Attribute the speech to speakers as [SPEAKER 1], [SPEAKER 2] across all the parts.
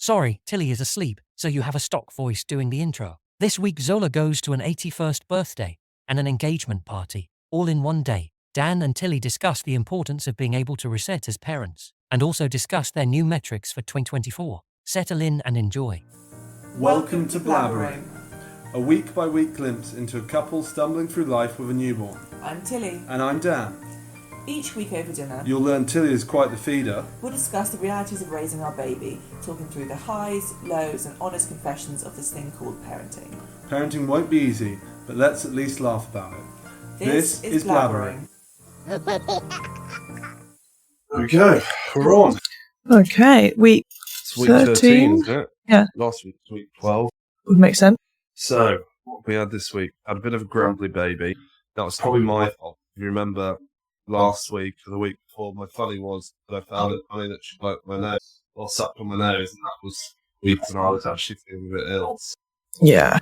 [SPEAKER 1] Sorry, Tilly is asleep, so you have a stock voice doing the intro. This week Zola goes to an 81st birthday and an engagement party, all in one day. Dan and Tilly discuss the importance of being able to reset as parents, and also discuss their new metrics for 2024. Settle in and enjoy.
[SPEAKER 2] Welcome to Blabbering, a week-by-week glimpse into a couple stumbling through life with a newborn.
[SPEAKER 3] I'm Tilly.
[SPEAKER 2] And I'm Dan.
[SPEAKER 3] Each week over dinner,
[SPEAKER 2] You'll learn Tilly is quite the feeder.
[SPEAKER 3] we'll discuss the realities of raising our baby, talking through the highs, lows and honest confessions of this thing called parenting.
[SPEAKER 2] Parenting won't be easy, but let's at least laugh about it. This is Blabbering. Okay, we're on.
[SPEAKER 4] Okay, week
[SPEAKER 2] It's week 13, isn't it?
[SPEAKER 4] Yeah.
[SPEAKER 2] Last week was week 12.
[SPEAKER 4] Would make sense.
[SPEAKER 2] So, what we had this week, had a bit of a grumbly baby. That was probably my fault. If you remember last week or the week before, my funny was that I found it funny that she liked my nose, or sucked on my nose, and that was weeks when I was actually feeling a bit ill.
[SPEAKER 4] Yeah.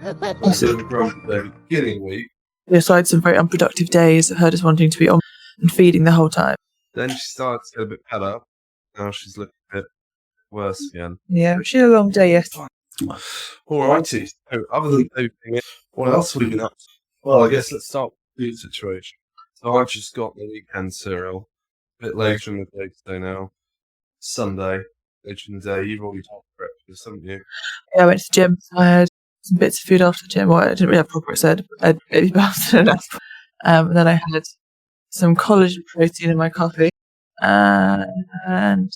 [SPEAKER 2] So, the grumpy baby beginning week.
[SPEAKER 4] Yes, I had some very unproductive days of her just wanting to be on and feeding the whole time.
[SPEAKER 2] Then she started to get a bit fed up. Now she's looking a bit worse again.
[SPEAKER 4] Yeah, she had a long day yesterday.
[SPEAKER 2] Alrighty. So, other than everything, what else have we been up to? Well, I guess let's start with the food situation. So I just got the weekend cereal. A bit later in the day today now. Sunday, later in the day. You've already had breakfast, haven't you?
[SPEAKER 4] Yeah, I went to the gym. So I had some bits of food after the gym. Well, I didn't really have proper, I said. I had baby baths and enough. And then I had some collagen protein in my coffee. And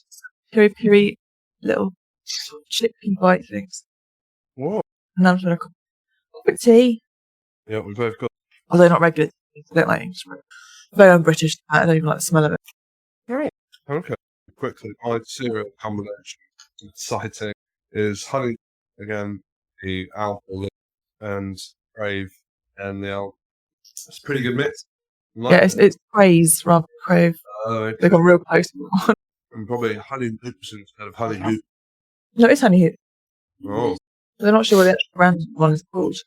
[SPEAKER 4] piri little chicken bite things.
[SPEAKER 2] What?
[SPEAKER 4] And I'm going to coffee tea.
[SPEAKER 2] Yeah, we both got.
[SPEAKER 4] Although not regular. I don't like it. Very un-British. I don't even like the smell of it.
[SPEAKER 2] Right. Okay. Quickly, my cereal combination, exciting, is honey again, the alpha and crave, and the alpha. It's a pretty good mix.
[SPEAKER 4] Yeah, it's praise rather than crave.
[SPEAKER 2] Okay.
[SPEAKER 4] They got real close.
[SPEAKER 2] And probably honey hoops instead of honey hoop.
[SPEAKER 4] No, it's honey hoop.
[SPEAKER 2] Oh.
[SPEAKER 4] They're not sure what the actual brand one is called.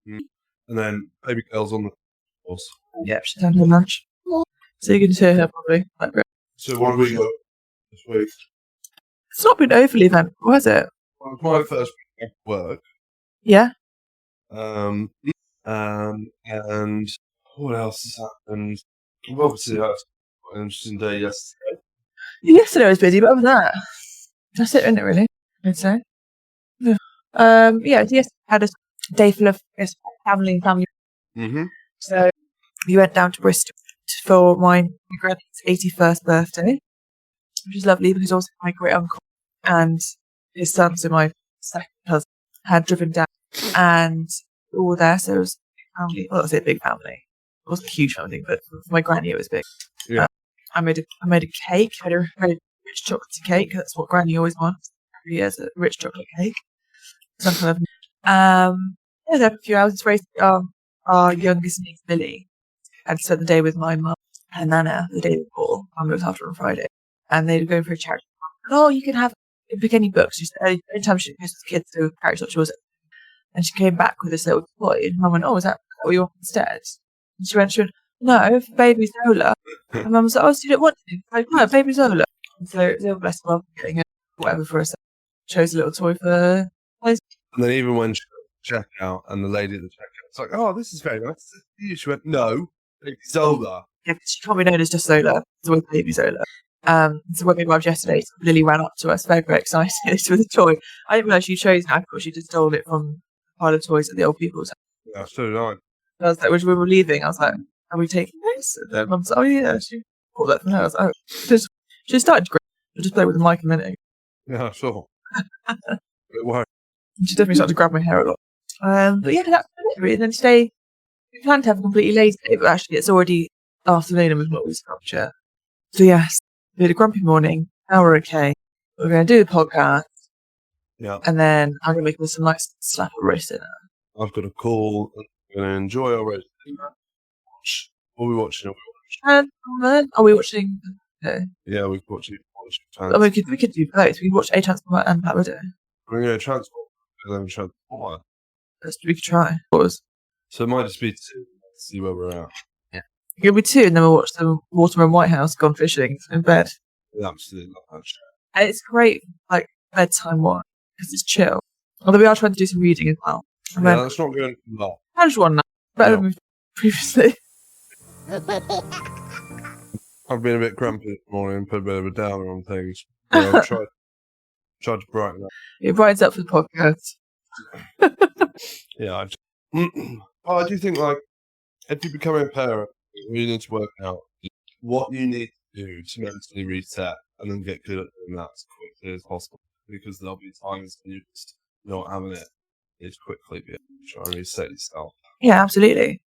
[SPEAKER 2] And then baby girls on the course.
[SPEAKER 4] Yep, she's had her lunch. So you can hear her probably.
[SPEAKER 2] So what have we got this week?
[SPEAKER 4] It's not been overly eventful, has it?
[SPEAKER 2] Well, it's my first week of work.
[SPEAKER 4] Yeah.
[SPEAKER 2] And what else has happened? Well, obviously, that's quite an interesting day yesterday.
[SPEAKER 4] Yesterday was busy, but other than that, that's it, isn't it, really? I'd say. Yeah. Yes, had a day full of family.
[SPEAKER 2] Mm-hmm.
[SPEAKER 4] So we went down to Bristol for my granny's 81st birthday, which is lovely because also my great uncle and his son, so my second cousin, had driven down and we were all there. So it was a big family. Well, I say a big family. It wasn't a huge family, but for my granny it was big.
[SPEAKER 2] Yeah.
[SPEAKER 4] I made a cake. I had a very rich chocolate cake. That's what granny always wants. She has a rich chocolate cake. Some kind of. I was there for a few hours. It's raised our youngest niece Millie had spent the day with my mum and Nana the day before. I looked after her on Friday, and they were going for a charity. Oh, you can pick any books. She said anytime she goes with kids to a charity, she was. And she came back with this little toy, and Mum went, "Oh, is that what you want instead?" And she went, "No, for baby Zola." And Mum was like, "Oh, so you don't want to?" Like, "No, baby Zola." And so they were blessed with getting her whatever for us. Chose a little toy for.
[SPEAKER 2] And then even when she got to checkout, and the lady at the checkout was like, "Oh, this is very nice." She went, "No, baby Zola."
[SPEAKER 4] Yeah, she can't be known as just Zola. It's always baby Zola. So when we arrived yesterday, Lily ran up to us, very, very excited with a toy. I didn't realise she chose it. I thought she just stole it from a pile of toys at the old people's house.
[SPEAKER 2] Yeah, so did I.
[SPEAKER 4] I was like, when we were leaving, I was like, "Are we taking this?" And then Mum said, "Oh yeah." She pulled that from her. I was like, "Oh." She started to grin. I'll just play with the mic a minute.
[SPEAKER 2] Yeah, sure. It worked.
[SPEAKER 4] She definitely started to grab my hair a lot. But yeah, that's it really. And then today, we planned to have a completely lazy day, but actually it's already afternoon and we've not really structure. So yes, we had a grumpy morning. Now we're okay. We're going to do the podcast.
[SPEAKER 2] Yeah.
[SPEAKER 4] And then I'm going to make us some nice slap of roast dinner.
[SPEAKER 2] I've got a call. We're going to enjoy our roast dinner. What are we watching?
[SPEAKER 4] And then, are we watching? No.
[SPEAKER 2] Yeah, we're watching.
[SPEAKER 4] I mean, we could do both. We could watch A Transport and Black Widow.
[SPEAKER 2] We're going to transport. And then transport.
[SPEAKER 4] We could try. Pause.
[SPEAKER 2] So it might just be to see where we're at.
[SPEAKER 4] Yeah. It'll be 2 and then we'll watch the Waterman Whitehouse gone fishing in bed.
[SPEAKER 2] Absolutely love that show.
[SPEAKER 4] And it's great, like, bedtime watch. because it's chill. Although we are trying to do some reading as well. And
[SPEAKER 2] Yeah,
[SPEAKER 4] then
[SPEAKER 2] that's not going to lot.
[SPEAKER 4] I just one now. Better than we've previously.
[SPEAKER 2] I've been a bit grumpy this morning, put a bit of a downer on things. But I've tried to brighten up.
[SPEAKER 4] It brightens up for the podcast.
[SPEAKER 2] Yeah, I do think, like, if you become a parent, you need to work out what you need to do to mentally reset and then get good at doing that as quickly as possible. Because there'll be times when you're just not having it. It's quickly be able to try and reset yourself.
[SPEAKER 4] Yeah, absolutely.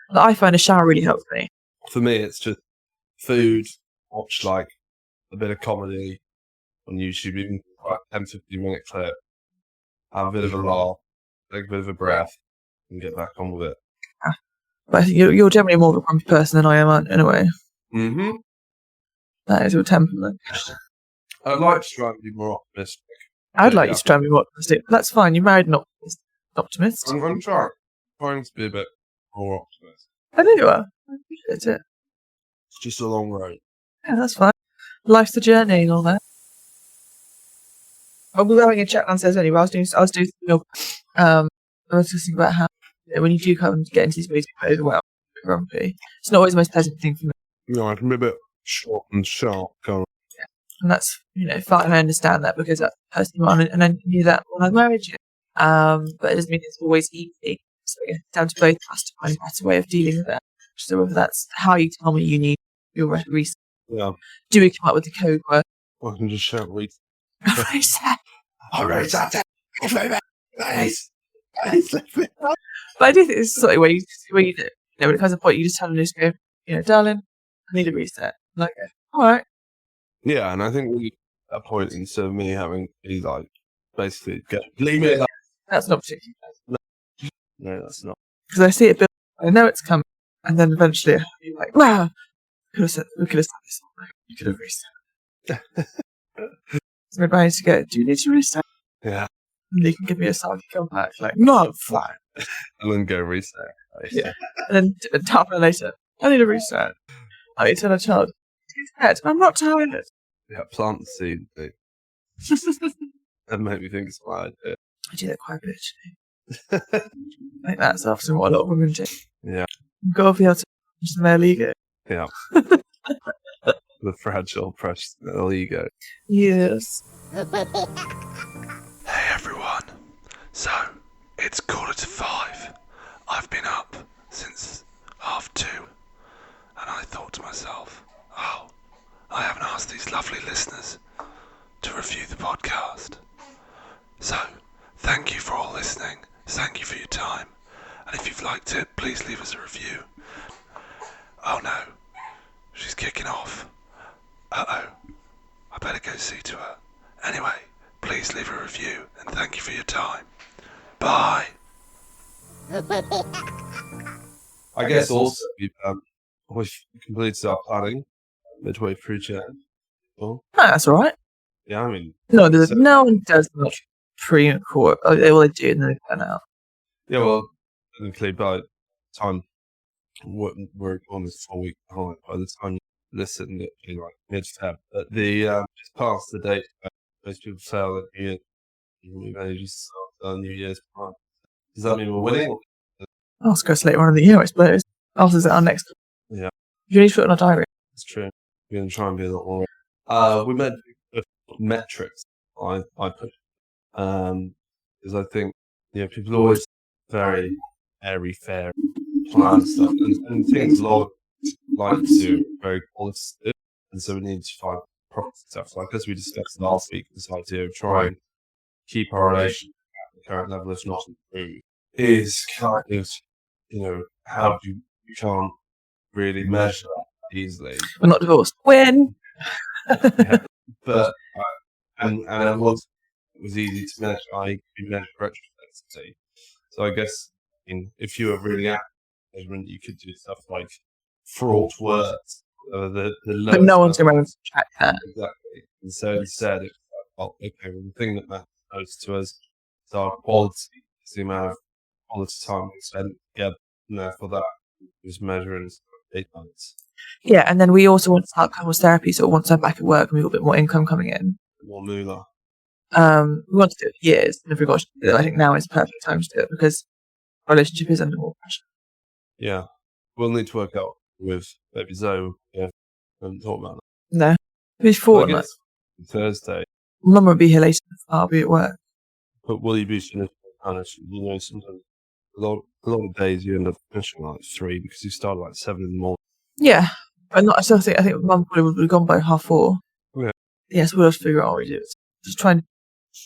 [SPEAKER 4] But I find a shower really helps me.
[SPEAKER 2] For me, it's just food, watch like a bit of comedy on YouTube, even like 10-15 minute clip, have a bit of a laugh, take a bit of a breath, and get back on with it.
[SPEAKER 4] But I think you're generally more of a grumpy person than I am, in a way.
[SPEAKER 2] Mm-hmm.
[SPEAKER 4] That is your temperament.
[SPEAKER 2] I'd like to try and be more optimistic.
[SPEAKER 4] I'd like you to try and be more optimistic. That's fine. You married an optimist.
[SPEAKER 2] I'm trying to be a bit more optimistic.
[SPEAKER 4] I know you are. I appreciate it.
[SPEAKER 2] It's just a long road.
[SPEAKER 4] Yeah, that's fine. Life's the journey and all that. I was having a chat downstairs anyway. I was doing milk. I was thinking about how when you do come and get into these meetings overwhelmed, grumpy, it's not always the most pleasant thing for me.
[SPEAKER 2] No, I can be a bit short and sharp, can't I?
[SPEAKER 4] And that's, fine. I understand that because that's the person you are, and I knew that when I married you. But it doesn't mean it's always easy. So it's down to both of us to find a better way of dealing with that. So whether that's how you tell me you need your reset.
[SPEAKER 2] Yeah.
[SPEAKER 4] Do we come up with the code word?
[SPEAKER 2] I can just shout reset.
[SPEAKER 4] Reset.
[SPEAKER 2] Oh, reset.
[SPEAKER 4] But I do think it's something where you when it comes to a point, you just tell them, just go, darling, I need a reset. I'm like, all right.
[SPEAKER 2] Yeah, and I think we at a point, instead of me having to be like, basically, leave me alone.
[SPEAKER 4] That's not particularly bad.
[SPEAKER 2] No, that's not.
[SPEAKER 4] Because I see it build, I know it's coming, and then eventually I'll be like, wow, we could have started this all night. You could have reset. So I need to go, do you need to reset?
[SPEAKER 2] Yeah.
[SPEAKER 4] And you can give me a sign, come back, like, no, fine.
[SPEAKER 2] And then go reset.
[SPEAKER 4] Yeah. And then half an hour later, I need a reset. I need to tell a child, I'm not tired.
[SPEAKER 2] Yeah, plant the seed. That made me think it's my idea.
[SPEAKER 4] I do that quite a bit, actually. I think that's often what a lot of women do.
[SPEAKER 2] Yeah.
[SPEAKER 4] You've got to be able to manage the male ego.
[SPEAKER 2] Yeah. The fragile, precious little ego.
[SPEAKER 4] Yes.
[SPEAKER 5] Hey everyone. So, it's 5:15. I've been up since 2:30. And I thought to myself, I haven't asked these lovely listeners to review the podcast. So, thank you for all listening. Thank you for your time. And if you've liked it, please leave us a review. Oh no, she's kicking off. Uh-oh, I better go see to her. Anyway, please leave a review and thank you for your time. Bye.
[SPEAKER 2] I guess also we've completed our planning midway through Jan. Well,
[SPEAKER 4] That's all right.
[SPEAKER 2] yeah, I mean,
[SPEAKER 4] No, no one does much pre-record. Well, they do, and then they turn out.
[SPEAKER 2] yeah, well, technically by the time we're on this 4 week behind, by the time you listen, it'll be like mid-Feb. But it's past the date where most people fail that year. We managed to start New Year's plan. Does that mean we're winning?
[SPEAKER 4] Oscar's later on in the year, I suppose. Oscar's at our next.
[SPEAKER 2] Yeah.
[SPEAKER 4] You need to put it on our diary.
[SPEAKER 2] That's true. We're going to try and be a lot more. We meant metrics. I put because I think people are always very airy fair plan stuff, and things a lot like to do very qualitative, and so we need to find proper stuff. Like as we discussed last week, this idea of trying to keep our relation at the current level, if not improve, is kind of how do you can't really measure that easily.
[SPEAKER 4] We're not divorced. When?
[SPEAKER 2] Yeah. But and it was easy to measure. I could measure retrospectively. So I guess if you were really accurate measurement, you could do stuff like fraught words. The
[SPEAKER 4] But no one's going to track that.
[SPEAKER 2] Exactly. And so instead, it's like, okay, well, the thing that matters most to us is our quality. It's the amount of quality time we spend together, and therefore that is measuring date points.
[SPEAKER 4] Yeah, and then we also want to start couples therapy, so once I'm back at work and we've got a bit more income coming in.
[SPEAKER 2] More moolah.
[SPEAKER 4] We wanted to do it for years, never got to do it. I think now is the perfect time to do it because our relationship is under more pressure.
[SPEAKER 2] Yeah. We'll need to work out with baby Zoe. Yeah. I haven't thought about that.
[SPEAKER 4] No. Before,
[SPEAKER 2] I guess Thursday.
[SPEAKER 4] Mum will be here later. I'll be at work.
[SPEAKER 2] But will you be finished? Sometimes a lot of days you end up finishing like 3 because you start at like 7 in the morning.
[SPEAKER 4] Yeah. I think Mum probably would have gone by 4:30.
[SPEAKER 2] Yeah.
[SPEAKER 4] Yes, we'll have to figure out what we do. Just try and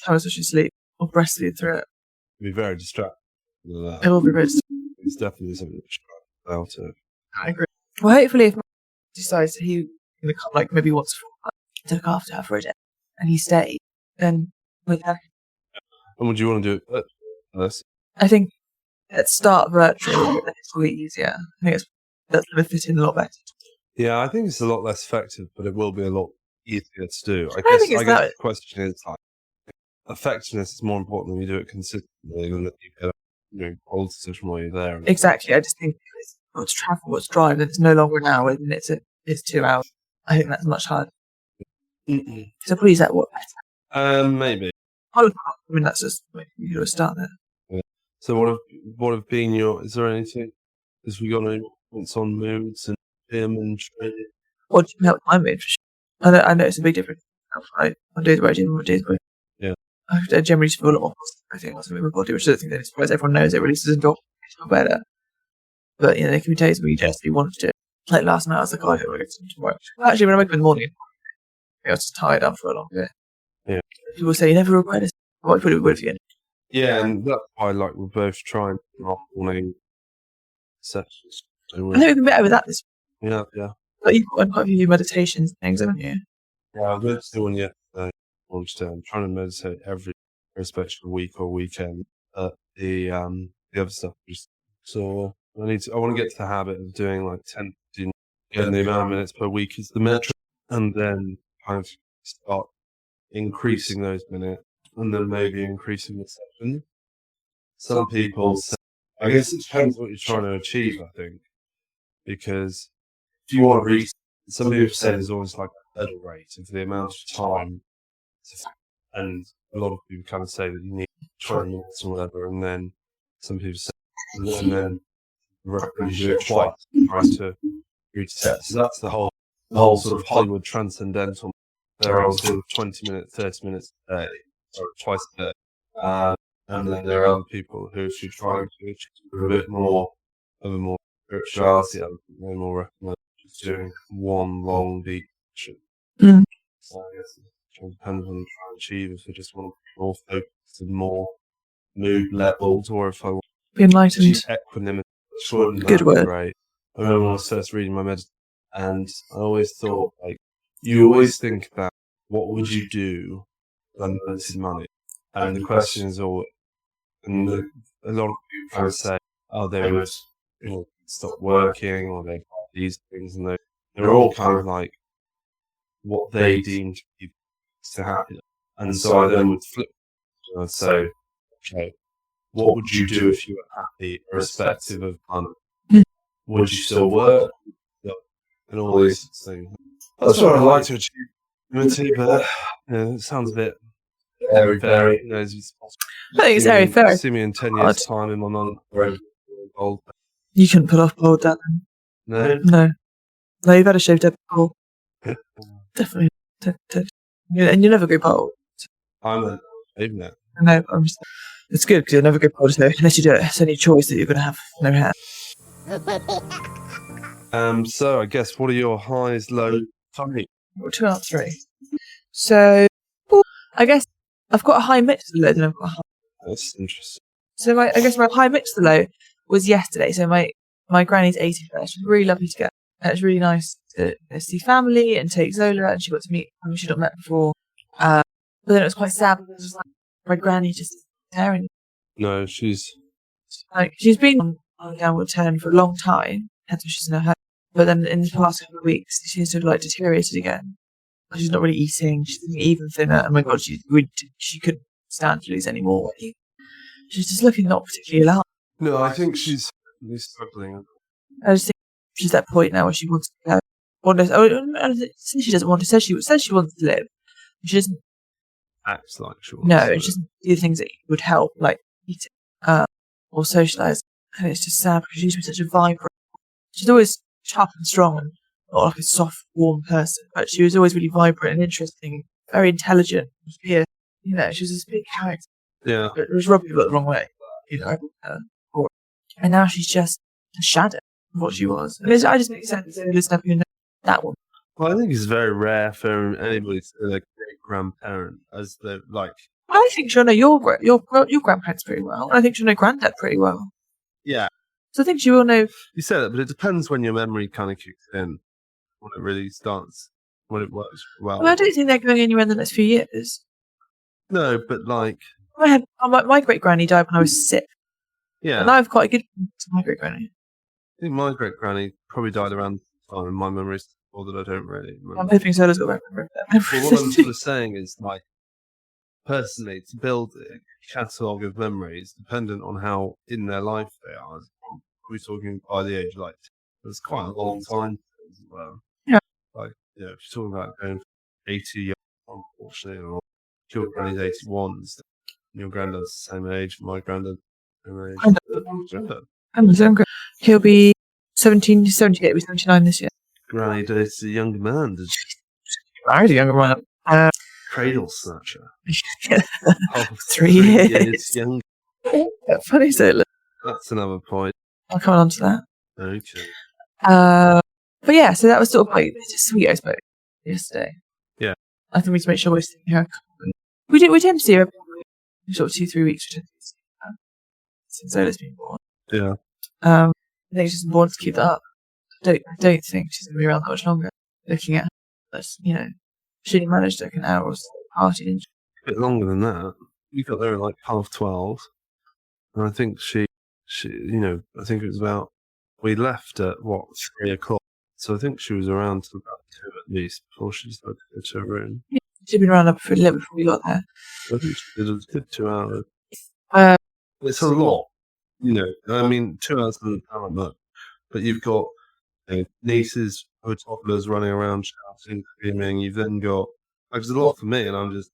[SPEAKER 4] tell us so she sleep or breastfeed through it.
[SPEAKER 2] It'll be very distracting.
[SPEAKER 4] It will be very distracting.
[SPEAKER 2] It's definitely something to try about it.
[SPEAKER 4] I agree. Well, hopefully, if Mum decides that he's going to come like maybe once a fortnight to look after her for a day and he stays, then we can.
[SPEAKER 2] And would you want to do it first?
[SPEAKER 4] I think let's start virtual. It's probably easier. I think that's going to fit in a lot better.
[SPEAKER 2] Yeah, I think it's a lot less effective, but it will be a lot easier to do. I
[SPEAKER 4] think
[SPEAKER 2] guess
[SPEAKER 4] it's
[SPEAKER 2] the question is like, effectiveness is more important when you do it consistently than that you get quality session while you're there.
[SPEAKER 4] Exactly. I just think it's what's travel, what's drive, and it's no longer an hour, and it's 2 hours. I think that's much harder.
[SPEAKER 2] Mm-mm.
[SPEAKER 4] So please, that work better.
[SPEAKER 2] Maybe.
[SPEAKER 4] I mean, that's just you got to start there.
[SPEAKER 2] Yeah. So what have been is there anything? Has we got any points on moods and him and training?
[SPEAKER 4] What do you help my mood? I know it's a big difference. I do the way I do what days where.
[SPEAKER 2] Yeah.
[SPEAKER 4] I generally just feel a lot more. I think that's something my body, which I don't think that it's surprised everyone knows it releases endorphins. It's not better. But there can be days where you just want to do it. Like last night, I was like, I don't want to work. Well, actually, when I wake up in the morning, I was just tired after a long day.
[SPEAKER 2] Yeah.
[SPEAKER 4] People say you never regret it. What would it be for you?
[SPEAKER 2] Yeah, and that's why we're both trying morning sessions.
[SPEAKER 4] I think we've been better with that this week.
[SPEAKER 2] Yeah.
[SPEAKER 4] But you've got quite a few meditations and things, haven't you?
[SPEAKER 2] Yeah, I was to do one yesterday. I'm trying to meditate every especially week or weekend. The other stuff so I want to get to the habit of doing like 10, 15, getting the amount of minutes per week is the metric, and then kind of start increasing those minutes, and then maybe increasing the session. Some people say, I guess it depends what you're trying to achieve, I think, because if you want to reach, some people say there's always like a hurdle rate of the amount of time, and a lot of people kind of say that you need 20 minutes or whatever, and then some people say, and then you do it twice to reach set. So that's the whole sort of Hollywood transcendental. There are also 20 minutes, 30 minutes a day, or twice a day. And then there are other people who should try to achieve a bit more of a more spirituality. I would more recommend just doing one long deep session. So I guess it depends on what you try to achieve. If I just want more focus and more mood levels, or if I want
[SPEAKER 4] Be enlightened.
[SPEAKER 2] equanimity.
[SPEAKER 4] Good word.
[SPEAKER 2] Right. I remember when I was first reading my meditation, and I always thought, like, you always think about what would you do when limited money, and the question is all, and a lot of people kind of say, oh, they would stop working, or they buy these things, and they're all kind of like what they deem to be happiness. And so I then would flip and I'd say, okay, what would you do if you were happy, irrespective of money? Would you still work? And all these things. That's what I'd like to achieve. But it sounds a bit very.
[SPEAKER 4] I think it's very fair.
[SPEAKER 2] See me in 10 years' time in my mum old.
[SPEAKER 4] You couldn't pull off bald dad then. No, you've had a shaved head before. Definitely. And you never go bald.
[SPEAKER 2] I'm even that.
[SPEAKER 4] No, it's good because you'll never go bald unless you do it. It's only choice that you're going to have no hair.
[SPEAKER 2] So I guess what are your highs, lows, funny?
[SPEAKER 4] 2 out of 3. So I guess I've got a high mix of the low, and I've got a high.
[SPEAKER 2] That's interesting.
[SPEAKER 4] So I guess my high mix of the low was yesterday. So my granny's 81st. She was really lovely to get. It was really nice to see family and take Zola, and she got to meet people she'd not met before. But then it was quite sad because it was like my granny just staring.
[SPEAKER 2] No, she's
[SPEAKER 4] been on downward turn for a long time. Hence why she's in her head. But then in the past couple of weeks, she's sort of like deteriorated again. She's not really eating. She's even thinner. Oh my god, she couldn't stand to lose any more weight. She's just looking not particularly alive.
[SPEAKER 2] No, I think she's struggling.
[SPEAKER 4] I just think she's at that point now where she wants to go. Says she doesn't want to. Says she wants to live. She doesn't.
[SPEAKER 2] act like she was.
[SPEAKER 4] No, it's just do things that would help, like eating or socialise. And it's just sad because she used to be such a vibrant. She's always tough and strong and not like a soft, warm person, but she was always really vibrant and interesting, very intelligent. Yeah, you know, she was this big character.
[SPEAKER 2] Yeah.
[SPEAKER 4] But it was rubbing people the wrong way, you know. And now she's just a shadow of what she was. And I just make sense of this stuff, you know, that one.
[SPEAKER 2] Well, I think it's very rare for anybody to be a great grandparent, as they're like.
[SPEAKER 4] I think she'll know your grandparents pretty well. I think she'll know granddad pretty well.
[SPEAKER 2] Yeah.
[SPEAKER 4] So I think she will know.
[SPEAKER 2] You said that, but it depends when your memory kind of kicks in, when it really starts, when it works well.
[SPEAKER 4] Well, I don't think they're going anywhere in the next few years.
[SPEAKER 2] No, but like.
[SPEAKER 4] My great granny died when I was 6.
[SPEAKER 2] Yeah.
[SPEAKER 4] And I've quite a good to my great granny.
[SPEAKER 2] I think my great granny probably died around the time, and my memory's all that I don't really remember.
[SPEAKER 4] I'm hoping Zola's got better.
[SPEAKER 2] But what I'm sort of saying is, like, personally, to build a catalogue of memories dependent on how in their life they are. We're talking by the age of like, it's quite a long time as well.
[SPEAKER 4] Yeah.
[SPEAKER 2] Like, you know, if you're talking about going 80 years, unfortunately, or your granny's 81, your granddad's the same age, my granddad, same age.
[SPEAKER 4] I'm the same granny. He'll be 78, he'll be 79 this year.
[SPEAKER 2] Granny dates a younger man.
[SPEAKER 4] Married a younger man.
[SPEAKER 2] Cradle snatcher.
[SPEAKER 4] 3 years.
[SPEAKER 2] Younger.
[SPEAKER 4] Funny, Zola.
[SPEAKER 2] That's another point.
[SPEAKER 4] I'll come on to that.
[SPEAKER 2] Okay.
[SPEAKER 4] But yeah, so that was sort of like just sweet, I suppose, yesterday.
[SPEAKER 2] Yeah.
[SPEAKER 4] I think we need to make sure we're seeing her. We tend to see her sort of 2-3 weeks since Zola's been born.
[SPEAKER 2] Yeah.
[SPEAKER 4] I think it's just important to keep that up. I don't think she's going to be around that much longer. Looking at her, that's, you know, she only managed like an hour or so party, didn't she?
[SPEAKER 2] A bit longer than that. We got there at like 12:30, and I think she, you know, I think it was about. We left at 3 o'clock, so I think she was around till about 2 at least before she started to go to her room.
[SPEAKER 4] Yeah, she'd been around for a little before we got there.
[SPEAKER 2] I think she did a good 2 hours.
[SPEAKER 4] Uh,
[SPEAKER 2] It's a lot, you know. I mean, 2 hours doesn't sound much, but you've got nieces or toddlers running around shouting, screaming. You've then got, like, there's a lot for me, and I'm just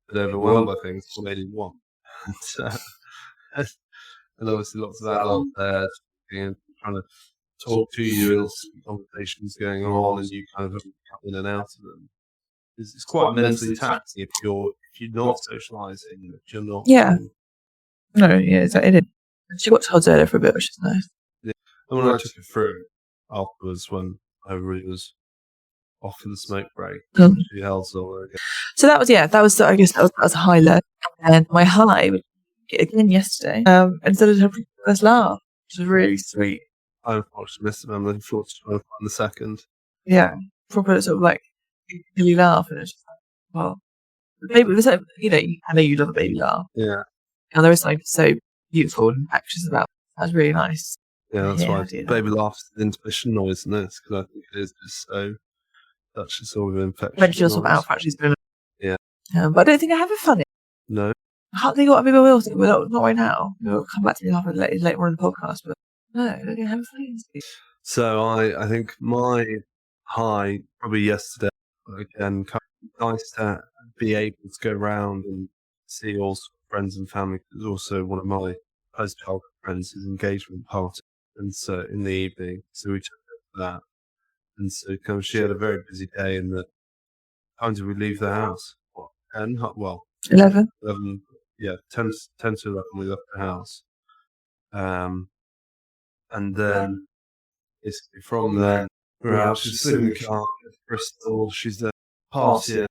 [SPEAKER 2] a bit overwhelmed by things. It's what they didn't want. And obviously lots of adults there trying to talk to you, and conversations going on, and you kind of come in and out of them. It's quite mentally taxing if you're not socialising, if you're not.
[SPEAKER 4] Yeah. No, yeah, it is. She got told Zola for a bit, which is nice.
[SPEAKER 2] Yeah. And when I took her through afterwards, when I really was off for the smoke break, she held Zola again.
[SPEAKER 4] So that was I guess that was a high low. And my high was again yesterday. Instead of her first laugh, which was really sweet.
[SPEAKER 2] I unfortunately missed it. I'm looking forward to trying to find the second.
[SPEAKER 4] Yeah, proper sort of like really laugh, and it's just like, well, the baby. There's like, you know, I know you love a baby laugh.
[SPEAKER 2] Yeah.
[SPEAKER 4] And there is something so beautiful and infectious about it. That's really nice.
[SPEAKER 2] Yeah, that's
[SPEAKER 4] Yeah,
[SPEAKER 2] why
[SPEAKER 4] I do that.
[SPEAKER 2] baby laughs is intermission noise in this, because I think it is just so. That's just sort of infectious.
[SPEAKER 4] When she'll sort of
[SPEAKER 2] noise.
[SPEAKER 4] out factories doing
[SPEAKER 2] Yeah.
[SPEAKER 4] But I don't think I have a funny.
[SPEAKER 2] No.
[SPEAKER 4] I can't think what maybe I will think, but not right now. We'll come back to me later on in the podcast, but no, I don't think I have a funny.
[SPEAKER 2] So I think my high probably yesterday, again, kind of nice to be able to go around and see all sorts of friends and family. There's also one of my post-childhood friends' engagement party, and so in the evening, so we took her to that. And so kind of she had a very busy day. In the time did we leave the house? What, 10? Well,
[SPEAKER 4] 11.
[SPEAKER 2] 11. Yeah, 10 to 11 we left the house. And then basically from there, we're out. She's sitting in the car in Bristol. She's there partying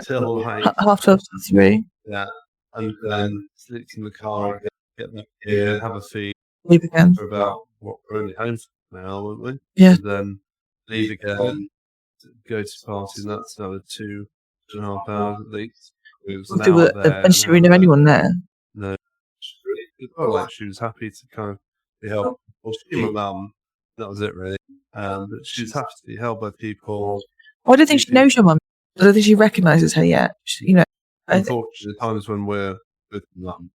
[SPEAKER 2] till like
[SPEAKER 4] 12:30.
[SPEAKER 2] yeah, and then sleep in the car again, get back here, have a feed
[SPEAKER 4] Leave again.
[SPEAKER 2] for about we're only home for an hour, weren't we?
[SPEAKER 4] Yeah.
[SPEAKER 2] And then leave again, go to party, and that's another 2.5 hours at least. It was an
[SPEAKER 4] People
[SPEAKER 2] hour
[SPEAKER 4] that
[SPEAKER 2] there,
[SPEAKER 4] eventually we
[SPEAKER 2] an
[SPEAKER 4] know
[SPEAKER 2] hour
[SPEAKER 4] anyone there.
[SPEAKER 2] No, it felt like she was happy to kind of be held. Well, she knew my mum. That was it, really. But she was happy to be held by people.
[SPEAKER 4] I don't think she knows your mum. I don't think she recognises her yet. You know,
[SPEAKER 2] Unfortunately, the times when we're with mum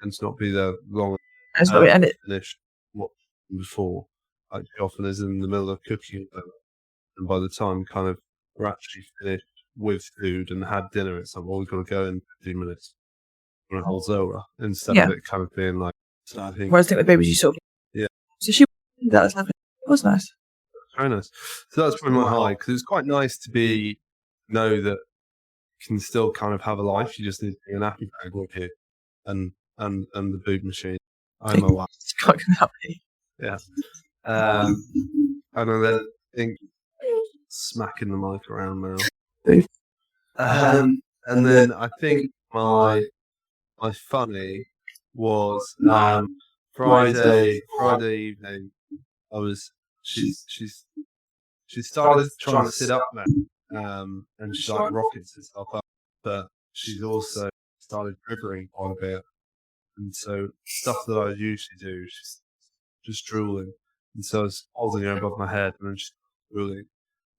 [SPEAKER 2] tends to not be there long
[SPEAKER 4] and it,
[SPEAKER 2] finish what before. Like she often is in the middle of cooking, and by the time kind of we're actually finished, with food and had dinner, it's like, well, we've got to go in 15 minutes on a whole Zola instead
[SPEAKER 4] Yeah.
[SPEAKER 2] of it kind of being like, I think,
[SPEAKER 4] Whereas I think with babies, you sort of.
[SPEAKER 2] Yeah.
[SPEAKER 4] So she. That was lovely. It was nice.
[SPEAKER 2] very nice. So that's probably my high, because it's quite nice to know that you can still kind of have a life. You just need to be a nappy bag with you and the boob machine. I'm my wife.
[SPEAKER 4] It's quite happy.
[SPEAKER 2] Yeah. And then I think smacking the mic around now. And then I think my funny was Friday evening. She started trying to sit up now, and she like rockets herself up, but she's also started quivering quite a bit, and so stuff that I usually do, she's just drooling, and so I was holding her above my head, and then she's drooling,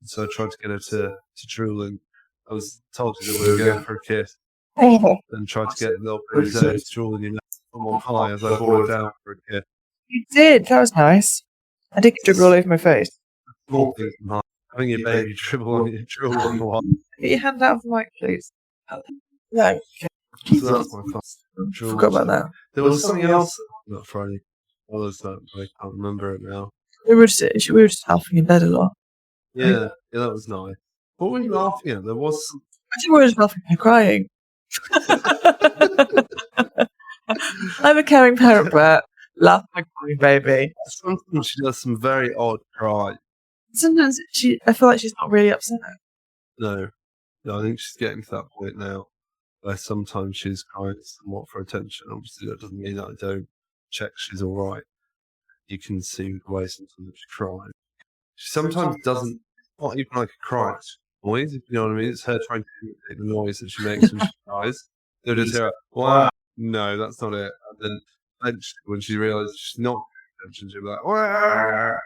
[SPEAKER 2] and so I tried to get her to drool, and I was told her that we were going for a kiss, and tried to get a little bit of Zola to drool in your mouth from on high as I brought her down for a kiss.
[SPEAKER 4] You did. That was nice. I did get dribble all over my face.
[SPEAKER 2] Small things from high. Having your baby drool on the wall.
[SPEAKER 4] Get your hand out of the mic, please. No.
[SPEAKER 2] So that's my fun.
[SPEAKER 4] Forgot about that.
[SPEAKER 2] There was something else that Friday. What was that? I can't remember it now.
[SPEAKER 4] We were just laughing in bed a lot.
[SPEAKER 2] Yeah, that was nice. What were you laughing at? There was some...
[SPEAKER 4] I think we were just laughing and crying. I'm a caring parent, Brett. Laugh like crying baby.
[SPEAKER 2] Sometimes she does some very odd cry.
[SPEAKER 4] Sometimes I feel like she's not really upset.
[SPEAKER 2] No, I think she's getting to that point now where sometimes she's crying somewhat for attention. Obviously, that doesn't mean that I don't check she's all right. You can see the way sometimes she's crying. She sometimes doesn't, not even like a cry noise, if you know what I mean. It's her trying to imitate the noise that she makes when she cries. They'll just hear, wow, no, that's not it. And then eventually, when she realises she's not paying attention, she'll be like, wow.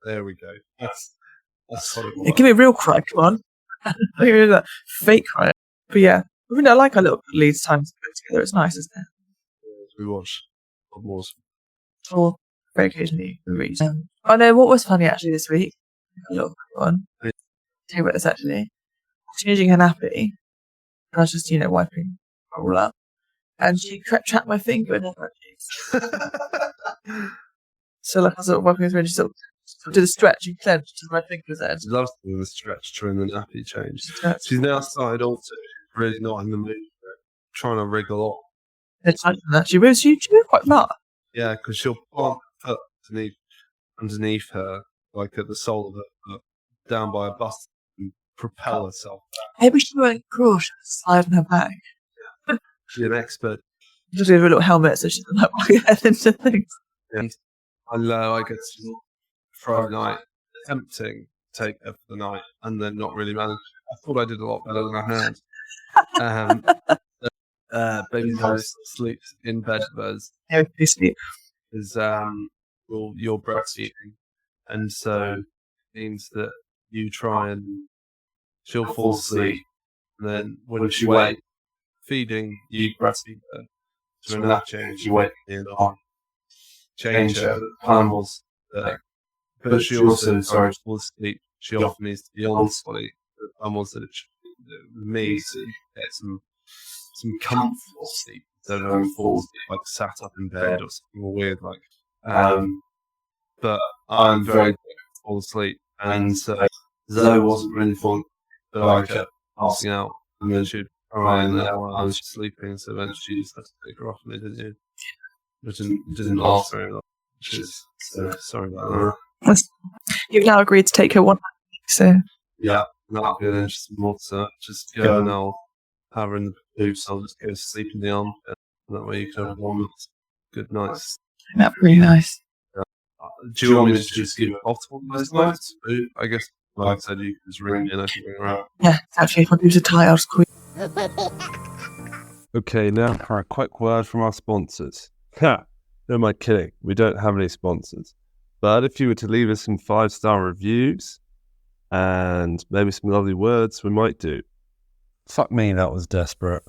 [SPEAKER 2] There we go. That's what it was.
[SPEAKER 4] Yeah, give me a real cry, come on. Give me that fake cry. But yeah, I mean, I like our little leads time together. It's nice, isn't it?
[SPEAKER 2] We watch more.
[SPEAKER 4] Or very occasionally we read. Oh no, what was funny actually this week? A little one.
[SPEAKER 2] Yeah.
[SPEAKER 4] Tell you about this actually. Changing her nappy. And I was just, wiping her all up. And she trapped my finger in her cheeks. So like I was sort of wiping through and she sort of did a stretch and clenched and my finger was there.
[SPEAKER 2] She loves doing the stretch during the nappy change. She's now started also really not in the mood for it, trying to wriggle off.
[SPEAKER 4] She moves quite far.
[SPEAKER 2] Yeah, because she'll plant her foot underneath her, like at the sole of her foot, down by her bust and propel herself back.
[SPEAKER 4] Maybe she won't crawl, she'll slide on her back.
[SPEAKER 2] She's an expert.
[SPEAKER 4] Just give her a little helmet so she doesn't like walk her head into things.
[SPEAKER 2] Yeah. I guess Friday night attempting to take her for the night and then not really manage. I thought I did a lot better than I had. Baby Zola sleeps in bed with us.
[SPEAKER 4] Yeah, we sleep.
[SPEAKER 2] Because you're breastfeeding, and so it means that you try and she'll fall asleep, and then when she wakes, feeding, you breastfeed her to a nap change, you wait in on change her. The plan was that, but she also fall asleep. She often needs to be on sleep. The plan was that it should me to get some comfortable sleep instead of fall asleep, like sat up in bed or something weird like. But I'm very quick to fall asleep, and so Zoe wasn't really falling, but I kept passing out, and then she'd cry, and then I was sleeping, so eventually she just had to take her off me, didn't you? It didn't last very long. So sorry about that.
[SPEAKER 4] You've now agreed to take her 1 week, so
[SPEAKER 2] yeah, that'll be an interesting more to just go and I'll have her in the boots. I'll just go to sleep in the arm. That way you can have 1 good nights.
[SPEAKER 4] that'd be really nice.
[SPEAKER 2] Do you want me to just give it off to one of those nights? I guess, like I said, you can just ring me and I can bring her out.
[SPEAKER 4] Yeah, actually, if I lose a tie, I'll just call you.
[SPEAKER 2] Okay, now for a quick word from our sponsors. Ha! No, am I kidding? We don't have any sponsors. But if you were to leave us some 5-star reviews and maybe some lovely words, we might do. Fuck me, that was desperate.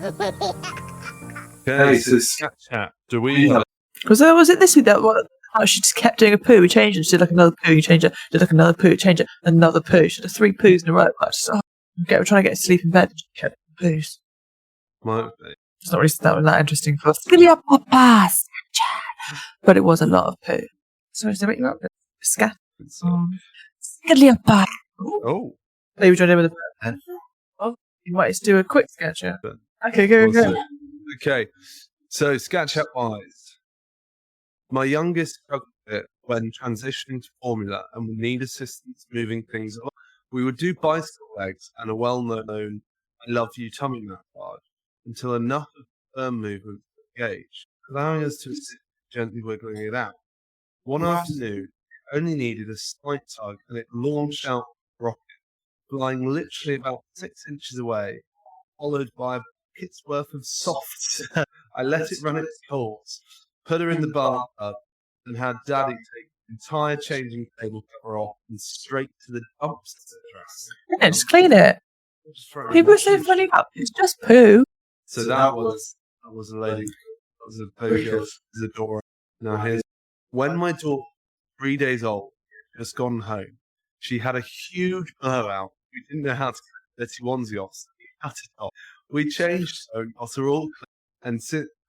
[SPEAKER 2] Okay, so Snapchat. Do we have...
[SPEAKER 4] Was it this week that one? Oh, she just kept doing a poo. We changed it. She did like another poo. You change it. Did like another poo. Change it. Another poo. She did 3 poos in a row. I just, We're trying to get to sleep in bed. Please.
[SPEAKER 2] Might be.
[SPEAKER 4] It's not really that interesting for us. But it was a lot of poo. So is that what you up? Scat.
[SPEAKER 2] So,
[SPEAKER 4] Oh. Maybe join in with a pen. Oh, you might just do a quick sketch. Yeah. Okay, go.
[SPEAKER 2] Okay, so sketch up wise. My youngest struggled a bit when transitioning to formula and would need assistance moving things along. We would do bicycle legs and a well-known I love you tummy massage until enough of the firm movement was engaged, allowing us to assist gently wiggling it out. One afternoon, it only needed a slight tug and it launched out like a rocket, flying literally about 6 inches away, followed by a bucket's worth of softs. I let it run its course, put her in the bathtub, and had Daddy take the entire changing table cover off and straight to the dumpster dress.
[SPEAKER 4] Yeah, just clean it. People are so funny about it. It's just poo.
[SPEAKER 2] So that was a lady. That was a poo girl. Zadora. Now here's when my daughter, 3 days old, has gone home. She had a huge blowout. We didn't know how to cut the onesie off, so we cut it off. We changed her and got her all clean,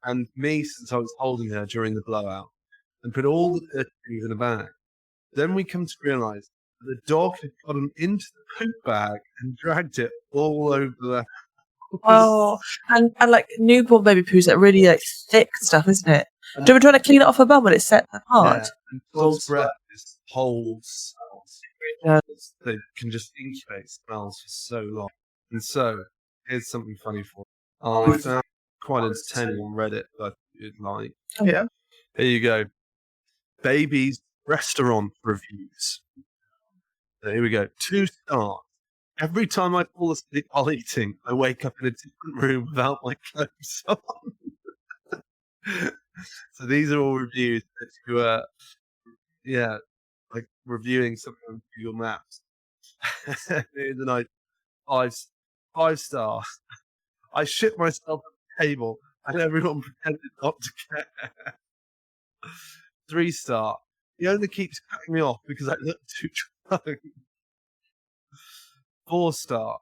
[SPEAKER 2] and me since I was holding her during the blowout, and put all the dirty things in a bag. Then we come to realise that the dog had gotten into the poop bag and dragged it all over the house.
[SPEAKER 4] Oh, and like newborn baby poo's that really like thick stuff, isn't it? Do you ever try to clean it off her bum when it's set hard?
[SPEAKER 2] Yeah, and dog's breath just holds smells.
[SPEAKER 4] Yeah.
[SPEAKER 2] They can just incubate smells for so long. And so, here's something funny for you. I found quite entertaining on Reddit that you'd like.
[SPEAKER 4] Oh, yeah.
[SPEAKER 2] Here you go. Babies restaurant reviews. So here we go. 2 stars. Every time I fall asleep while eating, I wake up in a different room without my clothes on. So these are all reviews that you like reviewing something on Google Maps. Here's a nice 5 star. I shit myself at the table and everyone pretended not to care. 3 star. He only keeps cutting me off because I look too drunk. 4 star.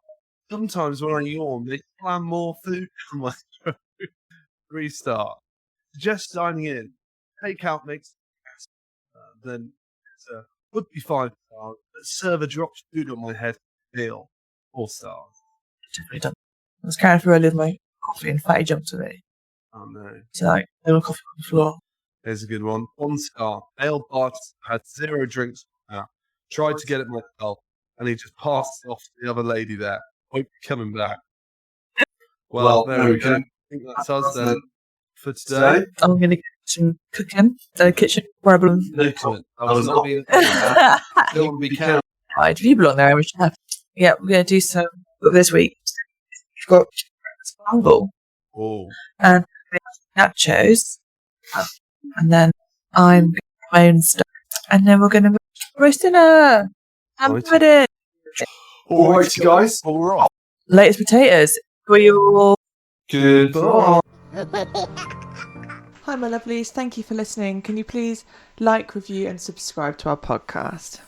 [SPEAKER 2] Sometimes when I yawn, they slam more food from my throat. 3 star. Just dining in. Takeout makes then would be 5 stars. But server drops food on my head. Meal. 4 stars.
[SPEAKER 4] Definitely done. I was carrying through earlier with my coffee and Fatty jumped to me.
[SPEAKER 2] Oh no.
[SPEAKER 4] So like, there was coffee on the floor.
[SPEAKER 2] Here's a good one. 1 star. Ale bartender had 0 drinks. Tried to get it myself, and he just passed it off to the other lady there. Won't be coming back. Well, there we go. I think that's us then for today.
[SPEAKER 4] I'm going to get some cooking. Kitchen problem.
[SPEAKER 2] Excellent. I was not being. Don't be careful.
[SPEAKER 4] Right, if you belong there, we should have. Yeah, we're going to do some this week. We've got scramble
[SPEAKER 2] Oh.
[SPEAKER 4] and nachos, and then I'm going to do my own stuff, and then we're going to roast dinner. And
[SPEAKER 2] Right.
[SPEAKER 4] put it.
[SPEAKER 2] All right, guys. All right.
[SPEAKER 4] Latest potatoes. For you all.
[SPEAKER 2] Goodbye.
[SPEAKER 3] Hi, my lovelies. Thank you for listening. Can you please like, review, and subscribe to our podcast?